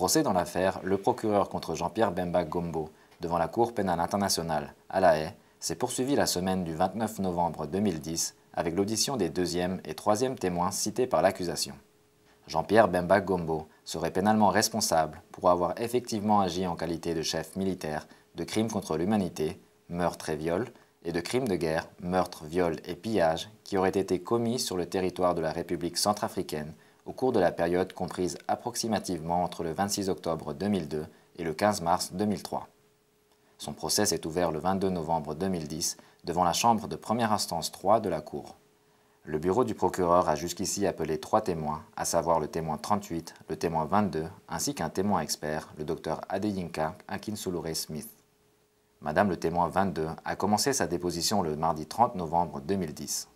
procès dans l'affaire, le procureur contre Jean-Pierre Bemba Gombo, devant la Cour pénale internationale à La Haye, s'est poursuivi la semaine du 29 novembre 2010 avec l'audition des deuxième et troisième témoins cités par l'accusation. Jean-Pierre Bemba Gombo serait pénalement responsable pour avoir effectivement agi en qualité de chef militaire de crimes contre l'humanité, meurtre et viol, et de crimes de guerre, meurtre, viol et pillage qui auraient été commis sur le territoire de la République centrafricaine au cours de la période comprise approximativement entre le 26 octobre 2002 et le 15 mars 2003. Son procès s'est ouvert le 22 novembre 2010 devant la chambre de première instance 3 de la Cour. Le bureau du procureur a jusqu'ici appelé 3 témoins, à savoir le témoin 38, le témoin 22, ainsi qu'un témoin expert, le docteur Adeyinka Akinsulure Smith. Madame le témoin 22 a commencé sa déposition le mardi 30 novembre 2010.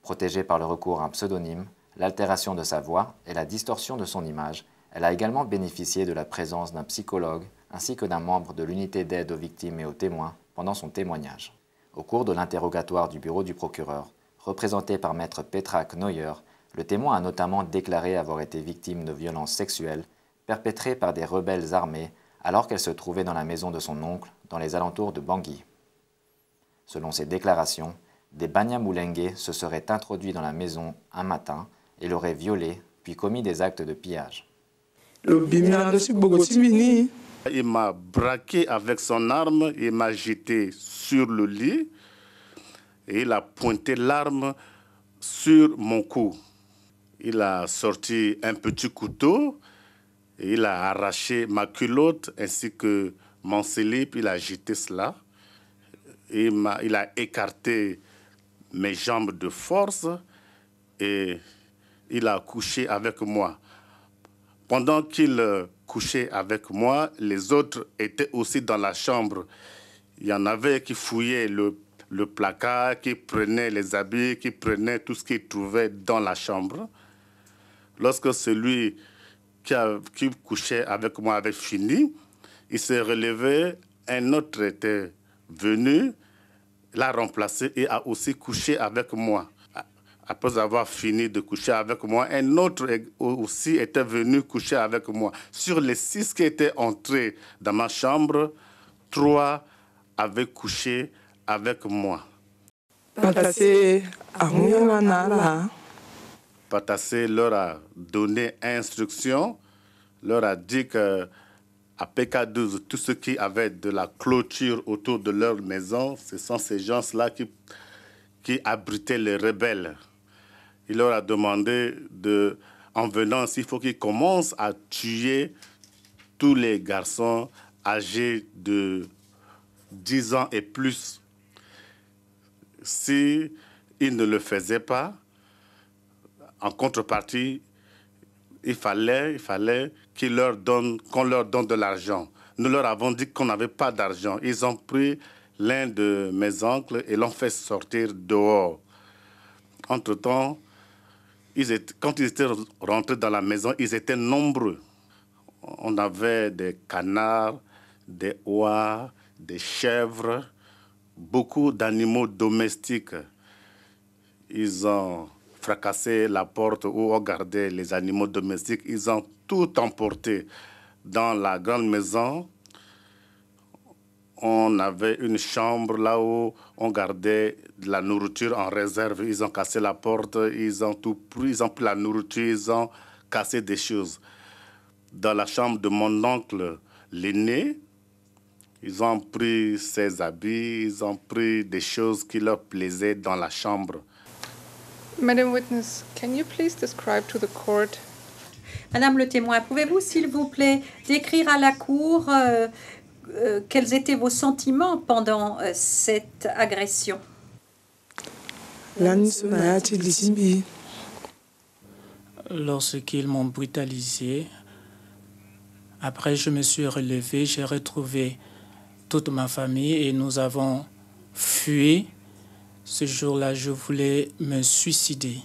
Protégée par le recours à un pseudonyme, l'altération de sa voix et la distorsion de son image, elle a également bénéficié de la présence d'un psychologue ainsi que d'un membre de l'unité d'aide aux victimes et aux témoins pendant son témoignage. Au cours de l'interrogatoire du bureau du procureur, représenté par maître Petra Knoyer, le témoin a notamment déclaré avoir été victime de violences sexuelles perpétrées par des rebelles armés alors qu'elle se trouvait dans la maison de son oncle dans les alentours de Bangui. Selon ses déclarations, des Banyamulenge se seraient introduits dans la maison un matin et l'auraient violée puis commis des actes de pillage. Il m'a braqué avec son arme, il m'a jeté sur le lit et il a pointé l'arme sur mon cou. Il a sorti un petit couteau et il a arraché ma culotte ainsi que mon slip, il a jeté cela. Et il a écarté mes jambes de force et il a couché avec moi. Pendant qu'il couchait avec moi, les autres étaient aussi dans la chambre. Il y en avait qui fouillaient le placard, qui prenaient les habits, qui prenaient tout ce qu'ils trouvaient dans la chambre. Lorsque celui qui couchait avec moi avait fini, il s'est relevé, un autre était venu, l'a remplacé et a aussi couché avec moi. Après avoir fini de coucher avec moi, un autre aussi était venu coucher avec moi. Sur les 6 qui étaient entrés dans ma chambre, 3 avaient couché avec moi. Patassé leur a donné instruction, leur a dit qu'à PK12, tous ceux qui avaient de la clôture autour de leur maison, ce sont ces gens-là qui abritaient les rebelles. Il leur a demandé, en venant ici, il faut qu'ils commencent à tuer tous les garçons âgés de 10 ans et plus. Si ils ne le faisaient pas, en contrepartie, il fallait qu'on leur donne de l'argent. Nous leur avons dit qu'on n'avait pas d'argent. Ils ont pris l'un de mes oncles et l'ont fait sortir dehors. Entre-temps, quand ils étaient rentrés dans la maison, ils étaient nombreux. On avait des canards, des oies, des chèvres, beaucoup d'animaux domestiques. Ils ont fracassé la porte où on gardait les animaux domestiques. Ils ont tout emporté. Dans la grande maison, on avait une chambre là où on gardait de la nourriture en réserve. Ils ont cassé la porte, ils ont tout pris, ils ont pris la nourriture, ils ont cassé des choses. Dans la chambre de mon oncle, l'aîné, ils ont pris ses habits, ils ont pris des choses qui leur plaisaient dans la chambre. Madam Witness, can you please describe to the court? Madame le témoin, pouvez-vous, s'il vous plaît, décrire à la Cour quels étaient vos sentiments pendant cette agression? Lorsqu'ils m'ont brutalisé, après je me suis relevé, j'ai retrouvé toute ma famille et nous avons fui. Ce jour-là, je voulais me suicider.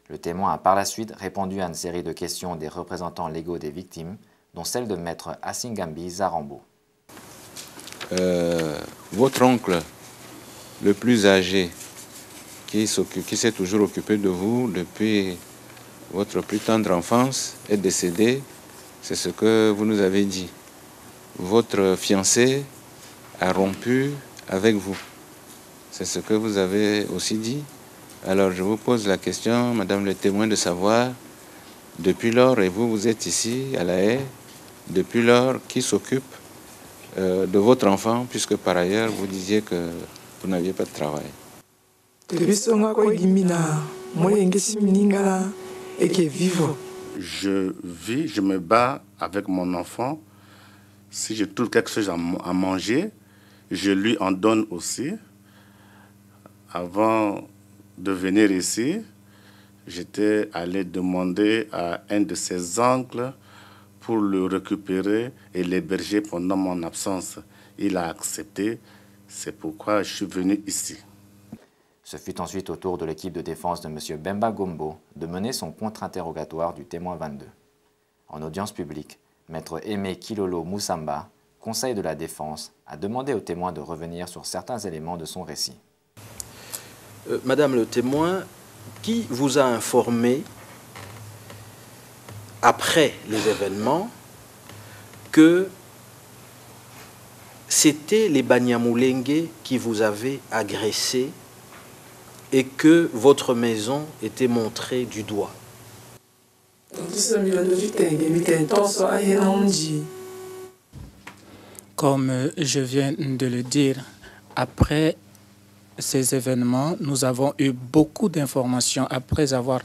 Le témoin a par la suite répondu à une série de questions des représentants légaux des victimes, dont celle de maître Asingambi Zarambo. Votre oncle, le plus âgé, qui s'est toujours occupé de vous depuis votre plus tendre enfance, est décédé. C'est ce que vous nous avez dit. Votre fiancé a rompu avec vous. C'est ce que vous avez aussi dit. Alors je vous pose la question, Madame le témoin, de savoir, depuis lors, et vous, vous êtes ici à La Haye, depuis lors, qui s'occupe de votre enfant, puisque par ailleurs, vous disiez que vous n'aviez pas de travail. Je vis, je me bats avec mon enfant. Si je trouve quelque chose à manger, je lui en donne aussi. Avant de venir ici, j'étais allé demander à un de ses oncles pour le récupérer et l'héberger pendant mon absence. Il a accepté, c'est pourquoi je suis venu ici. Ce fut ensuite au tour de l'équipe de défense de M. Bemba Gombo de mener son contre-interrogatoire du témoin 22. En audience publique, Maître Aimé Kilolo Moussamba, conseil de la défense, a demandé au témoin de revenir sur certains éléments de son récit. Madame le témoin, qui vous a informé après les événements que c'était les Banyamulenge qui vous avaient agressé et que votre maison était montrée du doigt? Comme je viens de le dire, après ces événements, nous avons eu beaucoup d'informations après avoir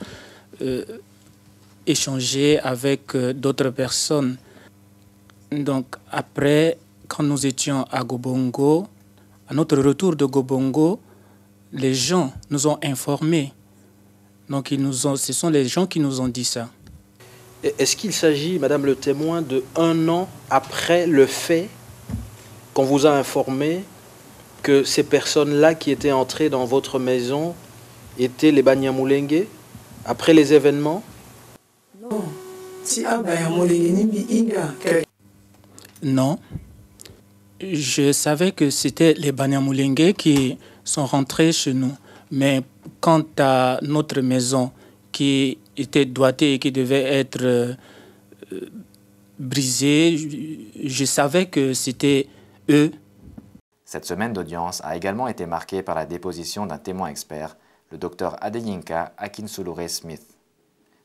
échangé avec d'autres personnes. Donc après, quand nous étions à Gobongo, à notre retour de Gobongo, les gens nous ont informés. Donc ce sont les gens qui nous ont dit ça. Est-ce qu'il s'agit, Madame le témoin, de 1 an après le fait qu'on vous a informé que ces personnes-là qui étaient entrées dans votre maison étaient les Banyamulenge après les événements? Non. Je savais que c'était les Banyamulenge qui sont rentrés chez nous. Mais quant à notre maison qui était doigtée et qui devait être brisée, je savais que c'était eux. Cette semaine d'audience a également été marquée par la déposition d'un témoin expert, le docteur Adeyinka Akinsulure-Smith.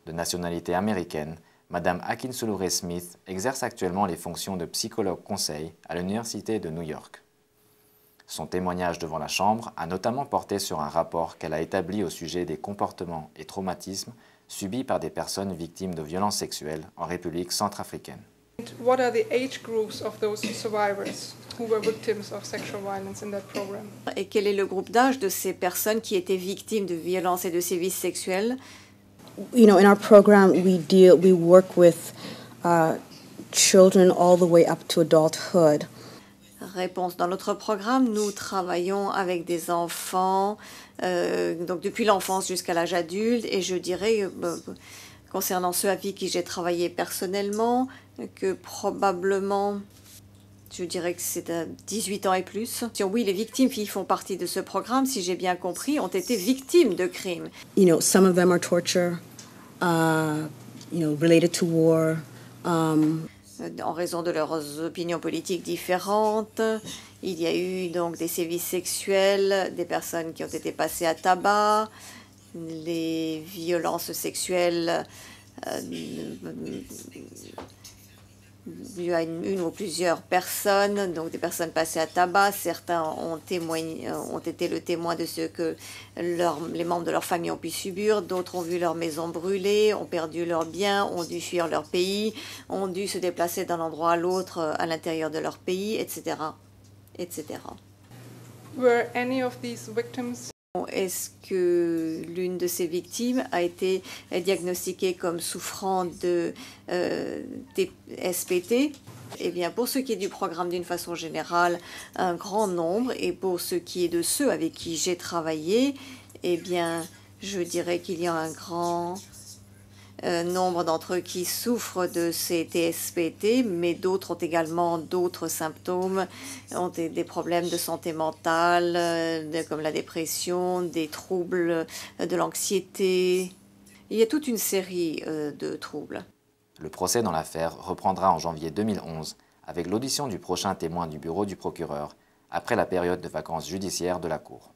De nationalité américaine, Madame Akinsulure-Smith exerce actuellement les fonctions de psychologue conseil à l'Université de New York. Son témoignage devant la Chambre a notamment porté sur un rapport qu'elle a établi au sujet des comportements et traumatismes subis par des personnes victimes de violences sexuelles en République centrafricaine. What are the age groups of those survivors who were victims of sexual violence in that program? Et quel est le groupe d'âge de ces personnes qui étaient victimes de violences et de sévices sexuels? You know, in our program, we work with children all the way up to adulthood. Réponse: dans notre programme, nous travaillons avec des enfants, donc depuis l'enfance jusqu'à l'âge adulte, et je dirais, concernant ceux avec qui j'ai travaillé personnellement, que probablement, je dirais que c'est à 18 ans et plus. Oui, les victimes qui font partie de ce programme, si j'ai bien compris, ont été victimes de crimes. You know, some of them are torture, related to war. En raison de leurs opinions politiques différentes. Il y a eu donc des sévices sexuels, des personnes qui ont été passées à tabac, les violences sexuelles dues à une ou plusieurs personnes, donc des personnes passées à tabac. Certains ont été le témoin de ce que les membres de leur famille ont pu subir. D'autres ont vu leur maison brûler, ont perdu leurs biens, ont dû fuir leur pays, ont dû se déplacer d'un endroit à l'autre à l'intérieur de leur pays, etc., etc. Were any of these victims? Est-ce que l'une de ces victimes a été diagnostiquée comme souffrant de TSPT? Eh bien, pour ce qui est du programme d'une façon générale, un grand nombre. Et pour ce qui est de ceux avec qui j'ai travaillé, eh bien, je dirais qu'il y a un grand nombre d'entre eux qui souffrent de ces TSPT, mais d'autres ont également d'autres symptômes, ont des problèmes de santé mentale, comme la dépression, des troubles de l'anxiété. Il y a toute une série de troubles. Le procès dans l'affaire reprendra en janvier 2011 avec l'audition du prochain témoin du bureau du procureur après la période de vacances judiciaires de la Cour.